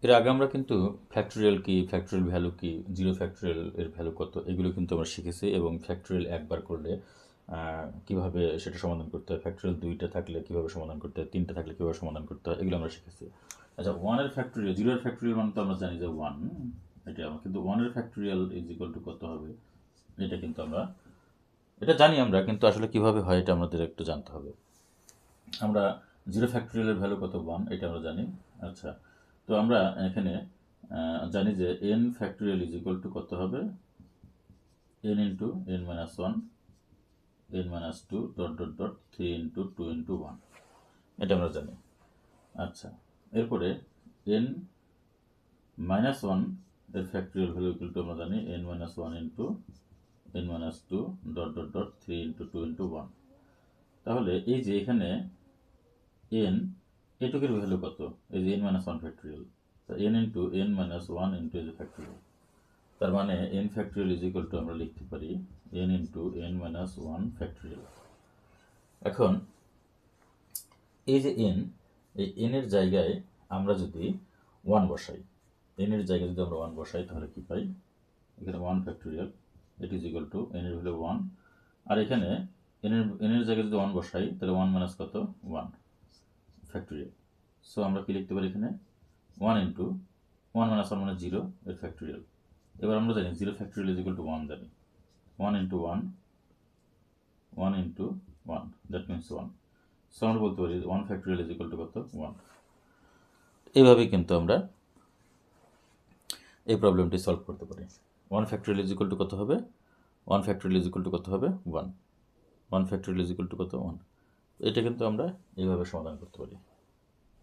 এর আগে আমরা কিন্তু ফ্যাক্টরিয়াল কি, ফ্যাক্টরিয়াল ভ্যালু কি, জিরো ফ্যাক্টরিয়াল এর ভ্যালু কত, এগুলো কিন্তু আমরা শিখেছি এবং ফ্যাক্টরিয়াল একবার করলে কিভাবে সেটা সমাধান করতে হয়, ফ্যাক্টরিয়াল দুইটা থাকলে কিভাবে সমাধান করতে হয়, তিনটা থাকলে কিভাবে সমাধান করতে হয়, এগুলো আমরা শিখেছি। আচ্ছা, ওয়ানের ফ্যাক্টরিয়াল, জিরোর ফ্যাক্টরিয়াল মানে তো আমরা জানি যে ওয়ান, এটা কিন্তু ওয়ানের ফ্যাক্টরিয়াল ইজ ইকুয়াল টু কত হবে, এটা কিন্তু আমরা এটা জানি আমরা, কিন্তু আসলে কিভাবে হয় এটা আমাদের একটু জানতে হবে। আমরা জিরো ফ্যাক্টরিয়ালের ভ্যালু কত, ওয়ান, এটা আমরা জানি। আচ্ছা, তো আমরা এখানে জানি যে n factorial is equal to কত হবে, n into n minus one, n minus two, dot dot dot, three into two into one, এটা আমরা জানি। আচ্ছা, এরপরে এন মাইনাস ওয়ান এর ফ্যাক্টরিয়াল ভ্যালু ইকুয়াল টু আমরা জানি n minus one into n minus two, dot dot dot, three into two into one. তাহলে এই যে এখানে এন এটুকের ভ্যালু কত, এই যে N minus one factorial, N into n minus one into এই যে ফ্যাক্টরিয়াল, তার মানে N factorial is equal to আমরা লিখতে পারি N into n minus one factorial. এখন এই যে এন, এই এন এর জায়গায় আমরা যদি ওয়ান বসাই, এন এর জায়গায় যদি আমরা ওয়ান বসাই তাহলে কি পাই, এখানে one factorial it is equal to N এর ভ্যালু ওয়ান, আর এখানে এন এর জায়গায় যদি ওয়ান বসাই তাহলে ওয়ান মাইনাস কত, ওয়ান ফ্যাক্টরিয়াল। সো আমরা কি লিখতে পারি এখানে one into one minus one মানে জিরো এর ফ্যাক্টরিয়াল। এবার আমরা জানি zero factorial is equal to one, জানি one into one, one into one, that means one. So আমরা বলতে পারি one factorial is equal to কত, ওয়ান। এইভাবেই কিন্তু আমরা এই প্রবলেমটি সলভ করতে পারি। One factorial is equal to কত হবে, one factorial is equal to কত হবে, one, one factorial is equal to কত, ওয়ান। এটা কিন্তু আমরা এইভাবে সমাধান করতে পারি।